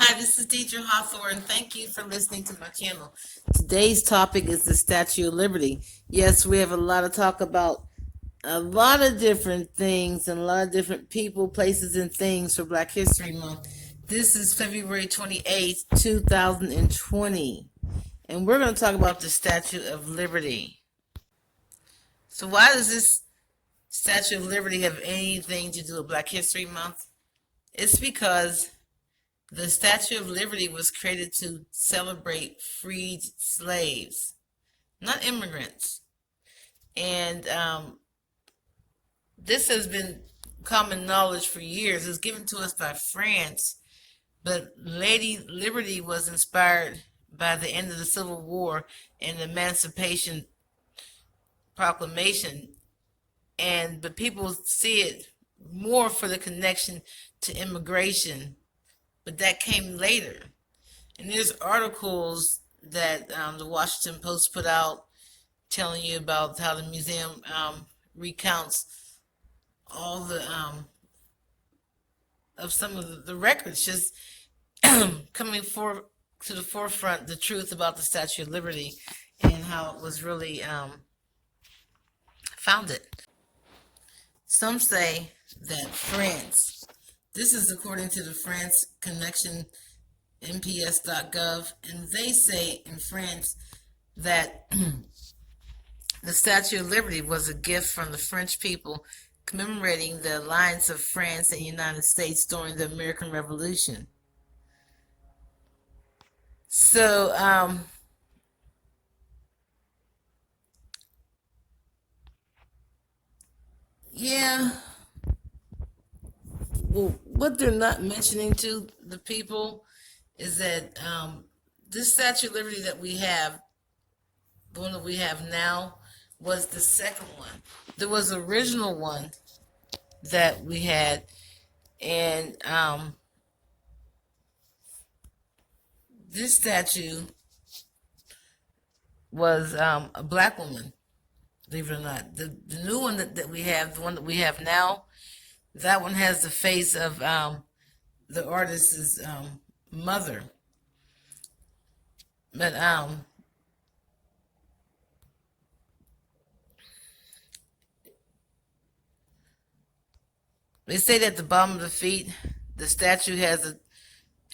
Hi, this is DEIDRE HATHOR, and thank you for listening to my channel. Today's topic is the Statue of Liberty. Yes, we have a lot of talk about a lot of different things and a lot of different people, places, and things for Black History Month. This is February 28th, 2020, and we're going to talk about the Statue of Liberty. So why does this Statue of Liberty have anything to do with Black History Month? It's because the Statue of Liberty was created to celebrate freed slaves, not immigrants. And this has been common knowledge for years. It was given to us by France, but Lady Liberty was inspired by the end of the Civil War and the Emancipation Proclamation. But people see it more for the connection to immigration, but that came later. And there's articles that the Washington Post put out telling you about how the museum recounts all the of some of the records just coming to the forefront, the truth about the Statue of Liberty and how it was really founded. Some say that France, this is according to the France Connection, NPS.gov, and they say in France that the Statue of Liberty was a gift from the French people commemorating the alliance of France and the United States during the American Revolution. So, yeah, well, what they're not mentioning to the people is that this Statue of Liberty that we have, the one that we have now, was the second one. There was an original one that we had, and this statue was a black woman, believe it or not. The new one that we have, the one that we have now, that one has the face of the artist's mother. But they say that at the bottom of the feet, the statue has a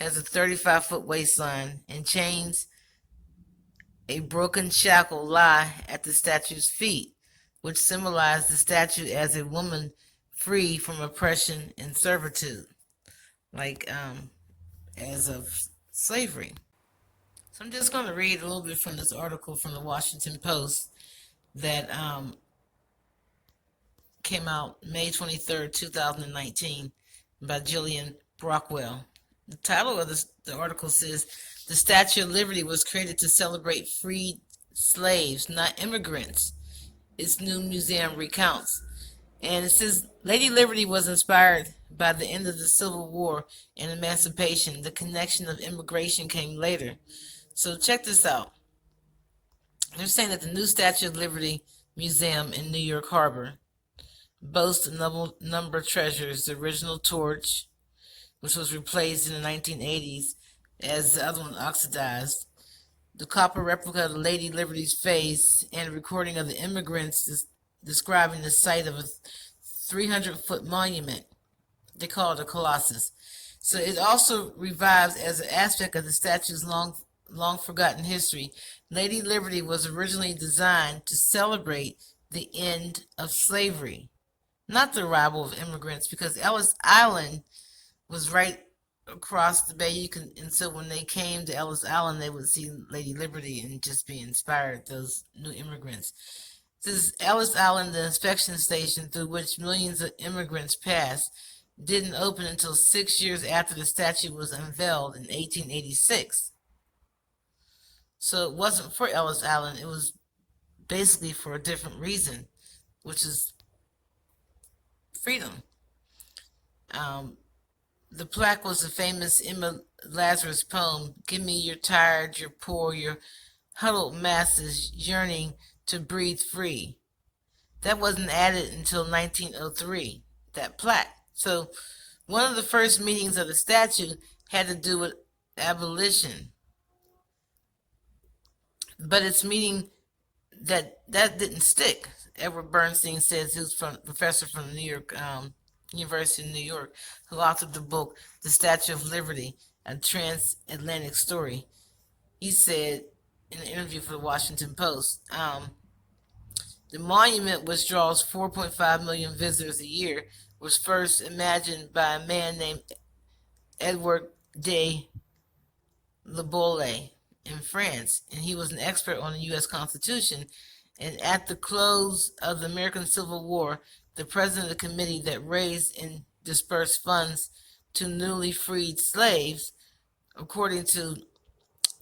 35-foot waistline, and chains, a broken shackle, lie at the statue's feet, which symbolize the statue as a woman free from oppression and servitude, like as of slavery. So I'm just going to read a little bit from this article from the Washington Post that came out May 23rd, 2019, by Jillian Brockwell. The title of the article says, "The Statue of Liberty was created to celebrate freed slaves, not immigrants," its new museum recounts. And it says, Lady Liberty was inspired by the end of the Civil War and emancipation. The connection of immigration came later. So check this out. They're saying that the new Statue of Liberty Museum in New York Harbor boasts a number of treasures: the original torch, which was replaced in the 1980s as the other one oxidized, the copper replica of the Lady Liberty's face, and a recording of the immigrants describing the site of a 300-foot monument. They call it a colossus. So it also revives as an aspect of the statue's long forgotten history. Lady Liberty was originally designed to celebrate the end of slavery, not the arrival of immigrants, because Ellis Island was right across the bay. And so when they came to Ellis Island, they would see Lady Liberty and just be inspired, those new immigrants. This is Ellis Island, the inspection station through which millions of immigrants passed, didn't open until 6 years after the statue was unveiled in 1886. So it wasn't for Ellis Island. It was basically for a different reason, which is freedom. The plaque was the famous Emma Lazarus poem, "Give me your tired, your poor, your huddled masses yearning to breathe free." That wasn't added until 1903, that plaque. So one of the first meanings of the statue had to do with abolition. But its meaning that didn't stick. Edward Bernstein says, who's from professor from New York University of New York, who authored the book The Statue of Liberty, a transatlantic story. He said in an interview for the Washington Post, the monument, which draws 4.5 million visitors a year, was first imagined by a man named Edward de Lebole in France, and he was an expert on the U.S. Constitution. And at the close of the American Civil War, the president of the committee that raised and dispersed funds to newly freed slaves, according to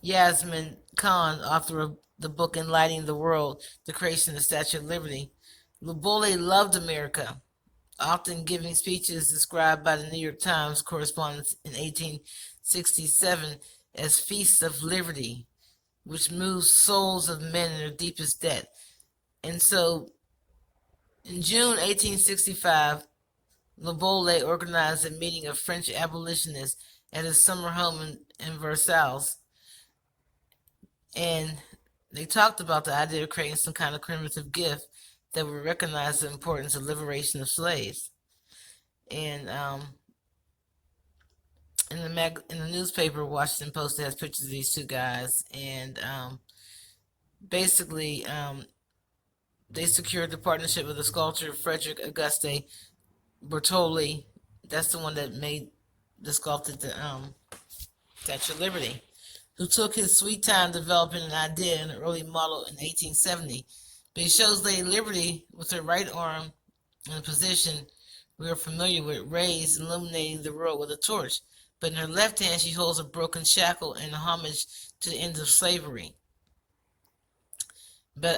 Yasmin Khan, author of the book Enlightening the World, The Creation of the Statue of Liberty, Lebole loved America, often giving speeches described by the New York Times correspondent in 1867 as feasts of liberty, which moves souls of men in their deepest debt. And so, in June 1865, Lebole organized a meeting of French abolitionists at his summer home in Versailles, and they talked about the idea of creating some kind of commemorative gift that would recognize the importance of liberation of slaves. And in the newspaper, Washington Post, has pictures of these two guys, and basically they secured the partnership of the sculptor Frederick Auguste Bertolli. That's the one that sculpted the Statue of Liberty, who took his sweet time developing an idea in an early model in 1870. But he shows Lady Liberty with her right arm in a position we are familiar with, raised, illuminating the world with a torch. But in her left hand, she holds a broken shackle in homage to the end of slavery. But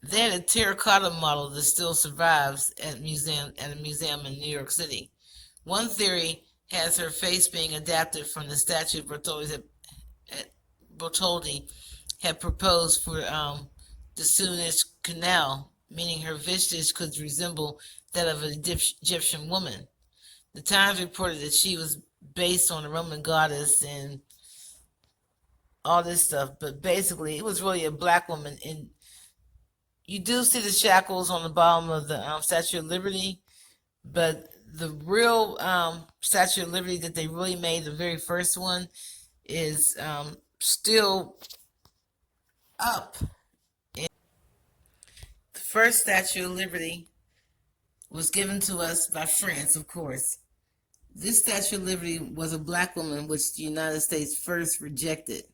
they had a terracotta model that still survives at a museum in New York City. One theory has her face being adapted from the statue Bertoldi had proposed for the Suez Canal, meaning her visage could resemble that of an Egyptian woman. The Times reported that she was based on a Roman goddess and all this stuff, but basically it was really a black woman. And you do see the shackles on the bottom of the Statue of Liberty, but the real Statue of Liberty that they really made, the very first one, is still up. And the first Statue of Liberty was given to us by France, of course. This Statue of Liberty was a black woman, which the United States first rejected.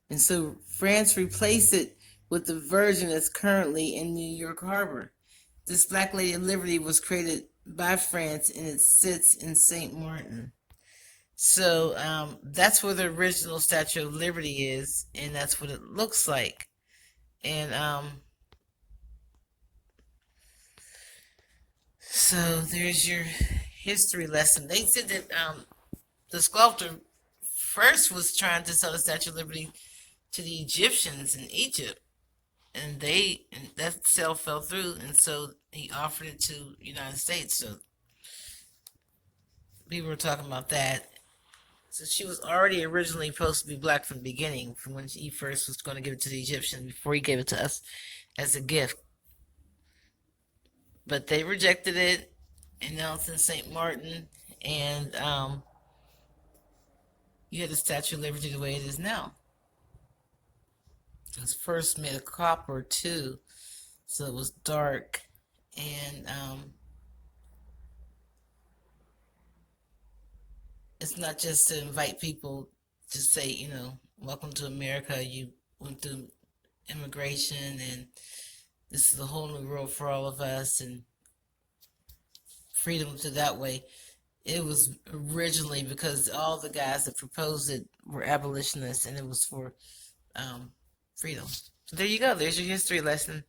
And so France replaced it with the version that's currently in New York Harbor. This Black Lady of Liberty was created by France, and it sits in St. Martin. So that's where the original Statue of Liberty is, and that's what it looks like. And so there's your history lesson. They said that the sculptor first was trying to sell the Statue of Liberty to the Egyptians in Egypt, and that sale fell through, and so he offered it to the United States. So people were talking about that. So she was already originally supposed to be black from the beginning, from when he first was going to give it to the Egyptians before he gave it to us as a gift. But they rejected it, and now it's in St. Martin, and you had the Statue of Liberty the way it is now. It was first made of copper too, so it was dark, and it's not just to invite people to say, welcome to America. You went through immigration, and this is a whole new world for all of us, and freedom to that way. It was originally because all the guys that proposed it were abolitionists, and it was for freedom. So there you go. There's your history lesson.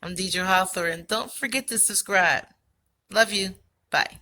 I'm DEIDRE Hathoor, and don't forget to subscribe. Love you. Bye.